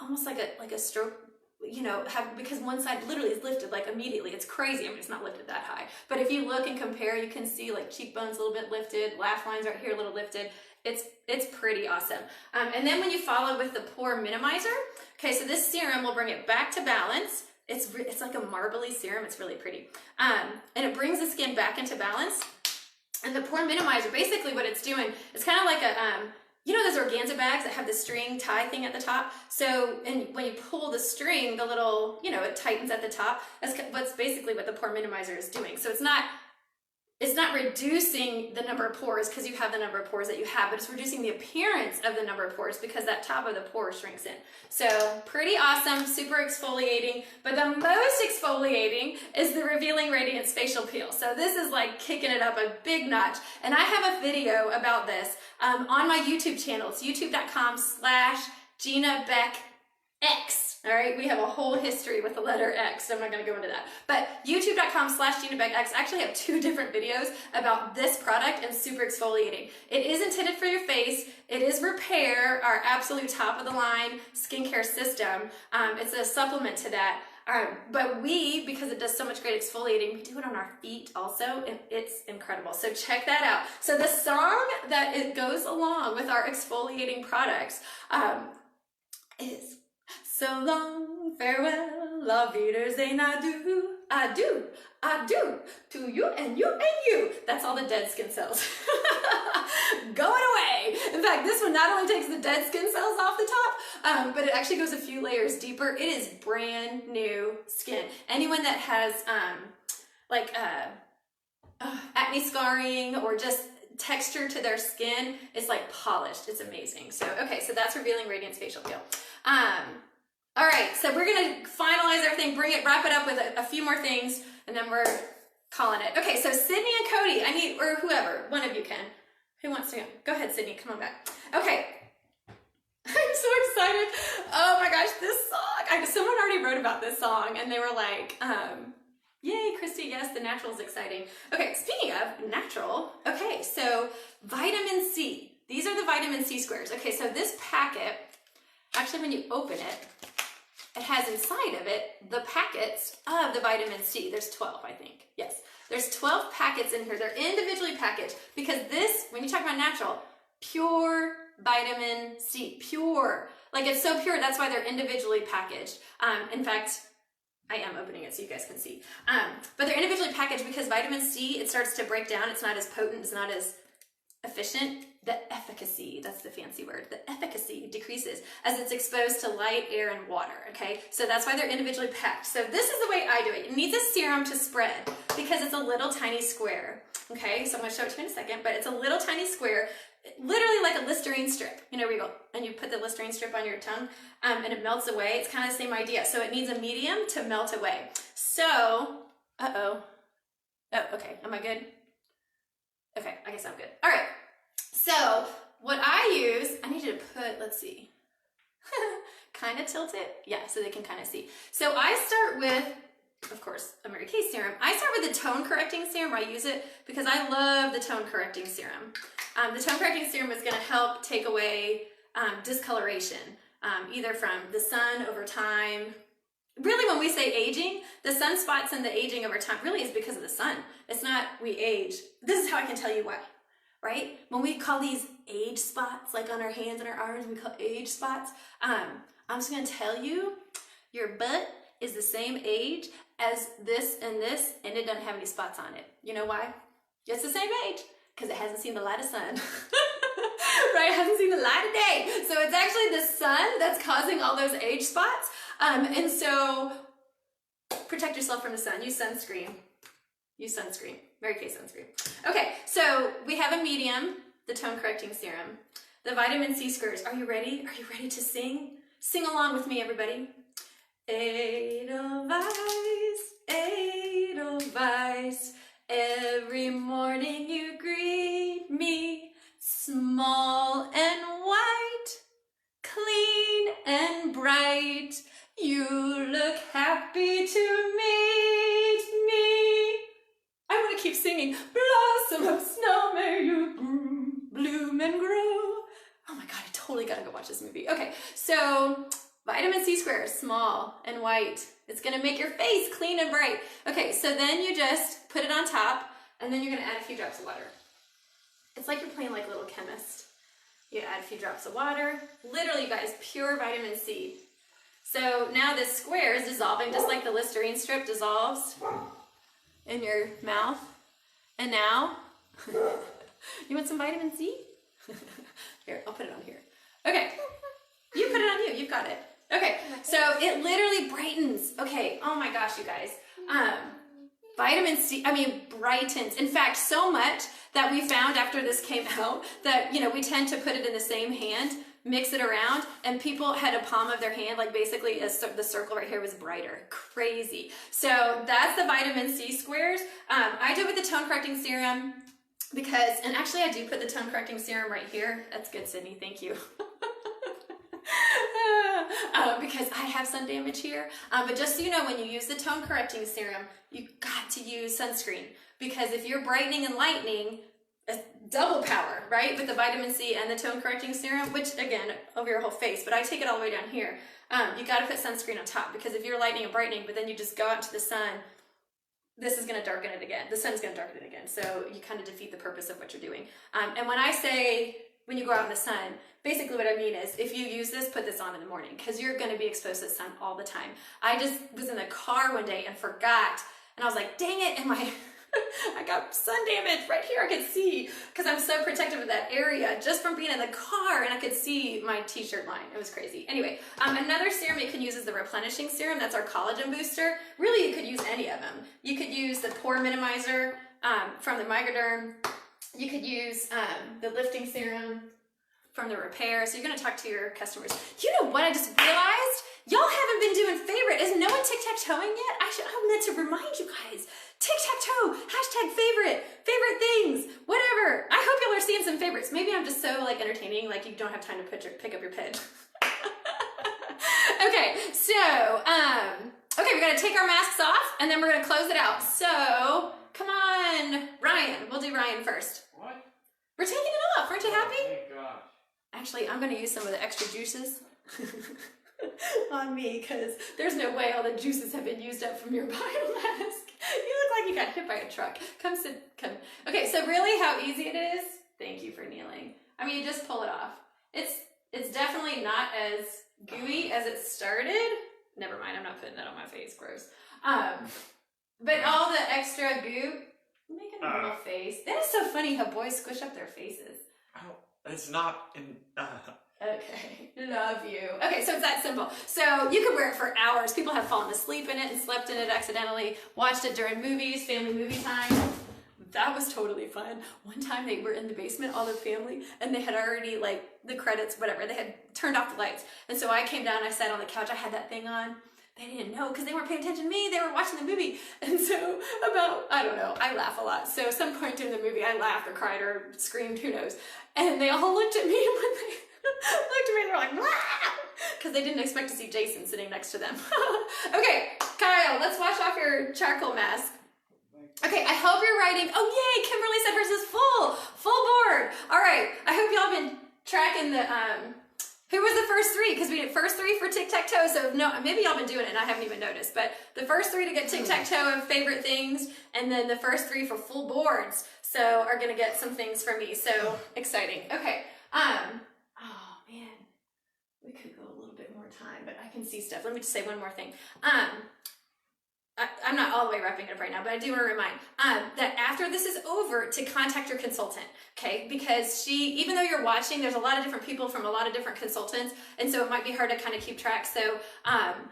a stroke, you know, because one side literally is lifted like immediately. It's crazy. I mean, it's not lifted that high. But if you look and compare, you can see like cheekbones a little bit lifted, laugh lines right here a little lifted. It's pretty awesome. And then when you follow with the pore minimizer, okay, so this serum will bring it back to balance. It's like a marbly serum. It's really pretty. And it brings the skin back into balance. And the pore minimizer, basically what it's doing, it's kind of like you know those organza bags that have the string tie thing at the top? So, and when you pull the string, the little, you know, it tightens at the top. That's basically what the pore minimizer is doing. So it's not reducing the number of pores because you have the number of pores that you have, but it's reducing the appearance of the number of pores because that top of the pore shrinks in. So pretty awesome, super exfoliating, but the most exfoliating is the Revealing Radiance Facial Peel. So this is like kicking it up a big notch. And I have a video about this on my YouTube channel. It's youtube.com/Gina Beck X. All right, we have a whole history with the letter X, so I'm not going to go into that. But youtube.com/Gina Beck X actually have 2 different videos about this product and super exfoliating. It is intended for your face. It is Repair, our absolute top of the line skincare system. It's a supplement to that. But because it does so much great exfoliating, we do it on our feet also, and it's incredible. So check that out. So the song that it goes along with our exfoliating products is "So long, farewell, auf Wiedersehen, adieu, to you and you and you." That's all the dead skin cells going away. In fact, this one not only takes the dead skin cells off the top, but it actually goes a few layers deeper. It is brand new skin. Anyone that has acne scarring or just texture to their skin, it's like polished. It's amazing. So, okay, so that's Revealing Radiance Facial Peel. All right, so we're gonna finalize everything, wrap it up with a few more things, and then we're calling it. Okay, so Sydney and Cody, or whoever, one of you can. Who wants to go? Go ahead, Sydney, come on back. Okay, I'm so excited. Oh my gosh, this song. Someone already wrote about this song, and they were like, yay, Christy, yes, the natural is exciting. Okay, speaking of natural, okay, so vitamin C. These are the vitamin C squares. Okay, so this packet, actually when you open it, it has inside of it the packets of the vitamin C. There's 12, I think. Yes. There's 12 packets in here. They're individually packaged because this, when you talk about natural, pure vitamin C. Pure. Like it's so pure, that's why they're individually packaged. In fact, I am opening it so you guys can see. But they're individually packaged because vitamin C, it starts to break down. It's not as potent. It's not as efficient. The efficacy, that's the fancy word, the efficacy decreases as it's exposed to light, air, and water, okay? So that's why they're individually packed. So this is the way I do it. It needs a serum to spread because it's a little tiny square, okay? So I'm gonna show it to you in a second, but it's a little tiny square, literally like a Listerine strip. You know, where you go and you put the Listerine strip on your tongue and it melts away. It's kind of the same idea. So it needs a medium to melt away. So, oh, okay, am I good? Okay, I guess I'm good. All right. So what I use, I need you to put, let's see, kind of tilt it. Yeah, so they can kind of see. So I start with, of course, a Mary Kay serum. I start with the tone correcting serum. I use it because I love the tone correcting serum. The tone correcting serum is going to help take away discoloration, either from the sun over time. Really, when we say aging, the sunspots and the aging over time really is because of the sun. It's not we age. This is how I can tell you why, right? When we call these age spots, like on our hands and our arms, we call age spots. I'm just going to tell you, your butt is the same age as this, and it doesn't have any spots on it. You know why? It's the same age, because it hasn't seen the light of sun. Right? It hasn't seen the light of day. So it's actually the sun that's causing all those age spots. And so protect yourself from the sun. Use sunscreen. Use sunscreen. Mary Kay sunscreen. Okay, so we have a medium, the tone correcting serum. The vitamin C squares. Are you ready? Are you ready to sing? Sing along with me, everybody. Edelweiss, Edelweiss, every morning you greet me, small and white, clean and bright, you look happy to meet me. I want to keep singing, blossom of snow, may you bloom and grow. Oh my God, I totally gotta go watch this movie. Okay, so vitamin C squares, small and white. It's gonna make your face clean and bright. Okay, so then you just put it on top, and then you're gonna add a few drops of water. It's like you're playing like a little chemist. You add a few drops of water. Literally, you guys, pure vitamin C. So now this square is dissolving just like the Listerine strip dissolves in your mouth. And now, you want some vitamin C? Here, I'll put it on here. Okay, you put it on you, you've got it. Okay, so it literally brightens. Okay, oh my gosh, you guys. Vitamin C, brightens. In fact, so much that we found after this came out that, we tend to put it in the same hand, mix it around, and people had a palm of their hand, like basically the circle right here was brighter. Crazy. So that's the vitamin C squares. I do it with the tone correcting serum because, and actually I do put the tone correcting serum right here. That's good, Sydney, thank you. Because I have sun damage here. But just so you know, when you use the tone correcting serum, you got to use sunscreen, because if you're brightening and lightening, it's double power, right? With the vitamin C and the tone correcting serum, which again, over your whole face, but I take it all the way down here. You got to put sunscreen on top, because if you're lightening and brightening, but then you just go out into the sun, this is going to darken it again. The sun's going to darken it again. So you kind of defeat the purpose of what you're doing. And when I say, when you go out in the sun, basically what I mean is, if you use this, put this on in the morning, because you're going to be exposed to the sun all the time. I just was in the car one day and forgot, and I was like, dang it, and I got sun damage right here. I could see, because I'm so protective of that area just from being in the car, and I could see my t-shirt line. It was crazy. Anyway, another serum you can use is the replenishing serum. That's our collagen booster. Really, you could use any of them. You could use the pore minimizer from the Microderm. You could use the lifting serum from the Repair. So you're going to talk to your customers. You know what I just realized? Y'all haven't been doing favorite. Is no one tic-tac-toeing yet? I meant to remind you guys. Tic-tac-toe, hashtag favorite things, whatever. I hope y'all are seeing some favorites. Maybe I'm just so entertaining, like you don't have time to pick up your pen. Okay, so, okay, we gotta take our masks off, and then we're gonna close it out. So, come on, Ryan. We'll do Ryan first. What? We're taking it off. Aren't you happy? Oh my gosh. Actually, I'm gonna use some of the extra juices on me, because there's no way all the juices have been used up from your biomask. You look like you got hit by a truck. Come sit, come. Okay, so really how easy it is, thank you for kneeling. You just pull it off. It's definitely not as gooey as it started. Never mind, I'm not putting that on my face, gross. But all the extra goo, make a normal face. That is so funny how boys squish up their faces. Oh, it's not in, Okay, love you. Okay, so it's that simple. So you could wear it for hours. People have fallen asleep in it and slept in it accidentally, watched it during movies, family movie time. That was totally fun. One time they were in the basement, all the family, and they had already, the credits, whatever, they had turned off the lights. And so I came down, I sat on the couch, I had that thing on. They didn't know, because they weren't paying attention to me, they were watching the movie. And so I don't know, I laugh a lot. So some point in the movie, I laughed or cried or screamed, who knows. And they all looked at me when looked at me and they're like, because they didn't expect to see Jason sitting next to them. Okay, Kyle, let's wash off your charcoal mask. Okay, I hope you're writing. Oh, yay, Kimberly said hers is full board. All right, I hope y'all been tracking the, who was the first three? Because we did first three for tic-tac-toe, so no, maybe y'all been doing it and I haven't even noticed, but the first three to get tic-tac-toe of favorite things, and then the first three for full boards, so are gonna get some things from me, so exciting. Okay, oh man, we could go a little bit more time, but I can see stuff. Let me just say one more thing. I'm not all the way wrapping it up right now, but I do want to remind that after this is over, to contact your consultant, okay? Because even though you're watching, there's a lot of different people from a lot of different consultants, and so it might be hard to kind of keep track. So,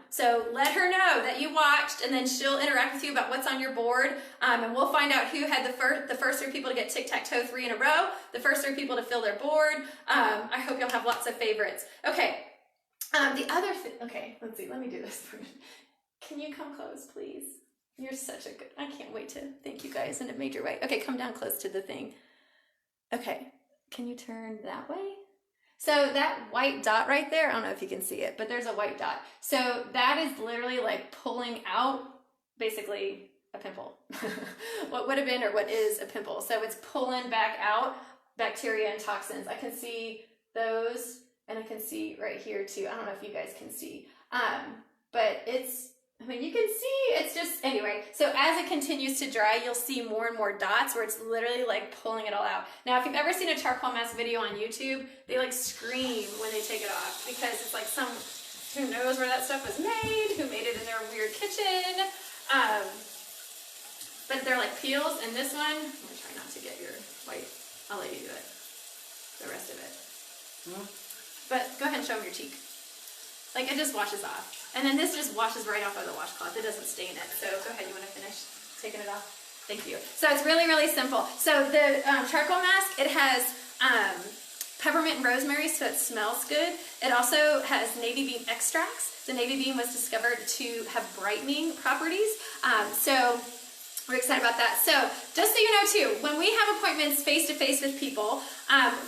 so let her know that you watched, and then she'll interact with you about what's on your board, and we'll find out who had the first three people to get tic-tac-toe 3 in a row, the first three people to fill their board. I hope you'll have lots of favorites. Okay, the other thing, okay, let's see, let me do this. Can you come close, please? You're such a good, I can't wait to thank you guys in a major way. Okay, come down close to the thing. Okay, can you turn that way? So that white dot right there, I don't know if you can see it, but there's a white dot. So that is literally like pulling out basically a pimple. What would have been or what is a pimple. So it's pulling back out bacteria and toxins. I can see those, and I can see right here too. I don't know if you guys can see, but it's, I mean, you can see, it's just, anyway, so as it continues to dry, you'll see more and more dots where it's literally like pulling it all out. Now, if you've ever seen a charcoal mask video on YouTube, they like scream when they take it off, because it's like who knows where that stuff was made, who made it in their weird kitchen, but they're like peels, and this one, I'm gonna try not to get your white, I'll let you do it, the rest of it. But go ahead and show them your cheek. Like, it just washes off. And then this just washes right off of the washcloth. It doesn't stain it. So go ahead, you want to finish taking it off? Thank you. So it's really, really simple. So the charcoal mask, it has peppermint and rosemary, so it smells good. It also has navy bean extracts. The navy bean was discovered to have brightening properties. So we're excited about that. So just so you know too, when we have appointments face-to-face with people,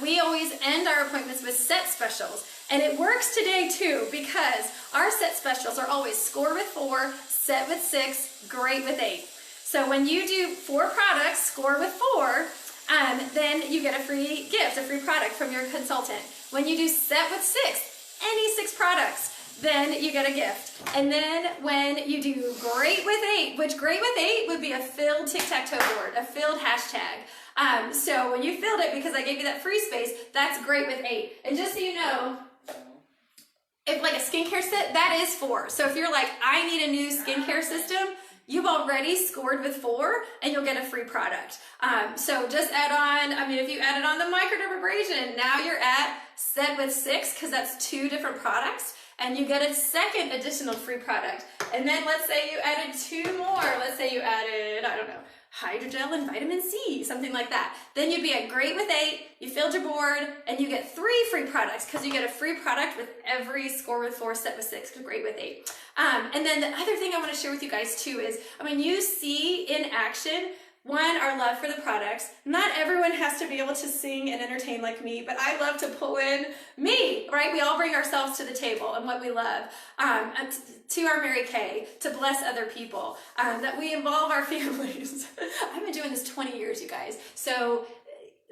we always end our appointments with set specials. And it works today too, because our set specials are always score with 4, set with 6, great with 8. So when you do 4 products, score with 4, then you get a free gift, a free product from your consultant. When you do set with 6, any 6 products, then you get a gift. And then when you do great with 8, which great with 8 would be a filled tic-tac-toe board, a filled hashtag. So when you filled it, because I gave you that free space, that's great with 8. And just so you know, if like a skincare set, that is 4. So if you're like, I need a new skincare system, you've already scored with 4 and you'll get a free product. So just add on, I mean, if you added on the microdermabrasion, now you're at set with 6, because that's 2 different products, and you get a second additional free product. And then let's say you added 2 more. Let's say you added, I don't know, hydrogel and vitamin C, something like that. Then you'd be at great with 8, you filled your board, and you get 3 free products, because you get a free product with every score with 4, set with 6, great with 8. And then the other thing I want to share with you guys too is, I mean, you see in action, one, our love for the products. Not everyone has to be able to sing and entertain like me, but I love to pull in me, right? We all bring ourselves to the table and what we love, to our Mary Kay, to bless other people, that we involve our families. I've been doing this 20 years, you guys. So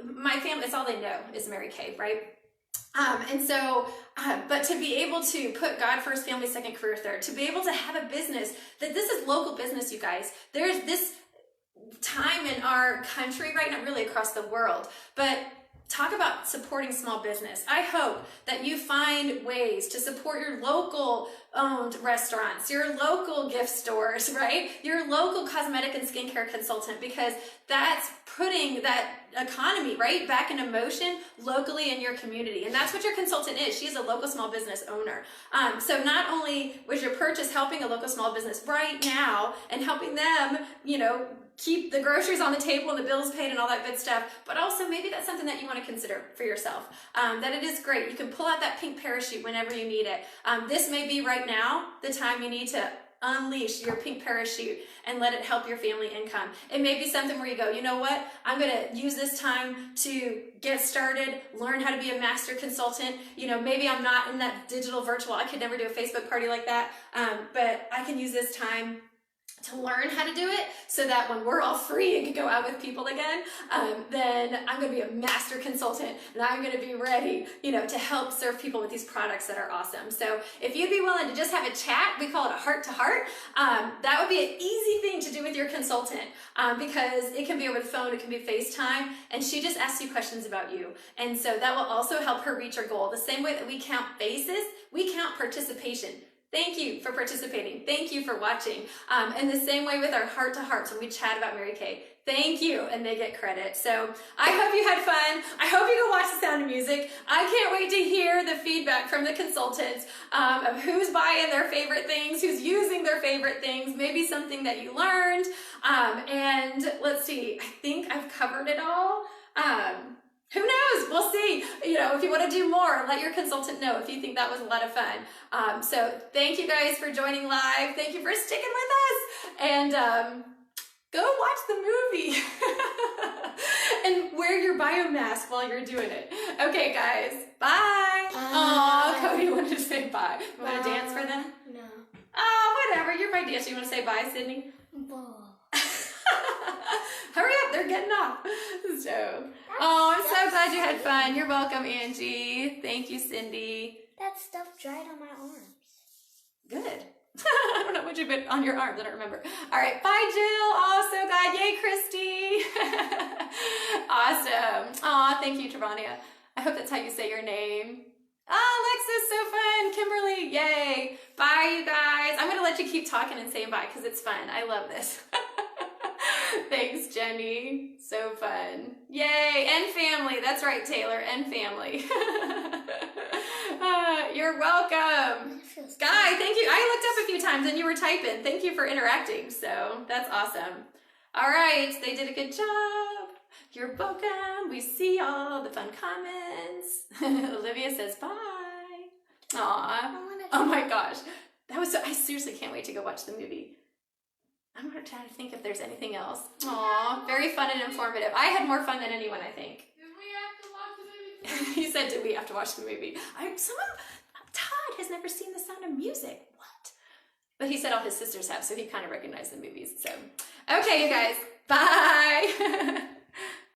my family, that's all they know is Mary Kay, right? And so, but to be able to put God first, family second, career third, to be able to have a business, that this is local business, you guys. There's this time in our country right now, really across the world, but talk about supporting small business. I hope that you find ways to support your local owned restaurants, your local gift stores, right? Your local cosmetic and skincare consultant, because that's putting that economy right back into motion locally in your community. And that's what your consultant is. She's a local small business owner. So not only was your purchase helping a local small business right now and helping them, you know, keep the groceries on the table and the bills paid and all that good stuff, but also maybe that's something that you want to consider for yourself. That it is great. You can pull out that pink parachute whenever you need it. This may be right now the time you need to unleash your pink parachute and let it help your family income. It may be something where you go, you know what, I'm gonna use this time to get started, learn how to be a master consultant. You know, maybe I'm not in that digital virtual, I could never do a Facebook party like that, but I can use this time to learn how to do it so that when we're all free and can go out with people again, then I'm going to be a master consultant and I'm going to be ready, you know, to help serve people with these products that are awesome. So if you'd be willing to just have a chat, we call it a heart to heart, that would be an easy thing to do with your consultant, because it can be over the phone, it can be FaceTime, and she just asks you questions about you. And so that will also help her reach her goal. The same way that we count faces, we count participation. Thank you for participating. Thank you for watching. And the same way with our heart to hearts when we chat about Mary Kay. Thank you, and they get credit. So I hope you had fun. I hope you go watch The Sound of Music. I can't wait to hear the feedback from the consultants of who's buying their favorite things, who's using their favorite things, maybe something that you learned. And let's see, I think I've covered it all. Who knows? We'll see. You know, if you want to do more, let your consultant know if you think that was a lot of fun. So thank you guys for joining live. Thank you for sticking with us. And go watch the movie. And wear your biomask while you're doing it. Okay, guys. Bye. Aw, Cody wanted to say bye. You want to dance for them? No. Oh, whatever. You're my dancer. You want to say bye, Sydney? Ball. Hurry up, they're getting off. So, oh, I'm so glad you had fun. You're welcome, Angie. Thank you, Cindy. That stuff dried on my arms. Good. I don't know what you put on your arms. I don't remember. All right, bye, Jill. Oh, so glad. Yay, Christy. Awesome. Aw, thank you, Travania. I hope that's how you say your name. Oh, Alexis, so fun. Kimberly, yay. Bye, you guys. I'm going to let you keep talking and saying bye because it's fun. I love this. Thanks, Jenny. So fun. Yay. And family. That's right, Taylor. And family. You're welcome. Guy, thank you. I looked up a few times and you were typing. Thank you for interacting. So that's awesome. All right. They did a good job. You're welcome. We see all the fun comments. Olivia says bye. Aw. Oh my gosh. That was so, I seriously can't wait to go watch the movie. I'm going to try to think if there's anything else. Aw, very fun and informative. I had more fun than anyone, I think. Did we have to watch the movie? He said, did we have to watch the movie? Todd has never seen The Sound of Music. What? But he said all his sisters have, so he kind of recognized the movies. So, okay, you guys. Bye.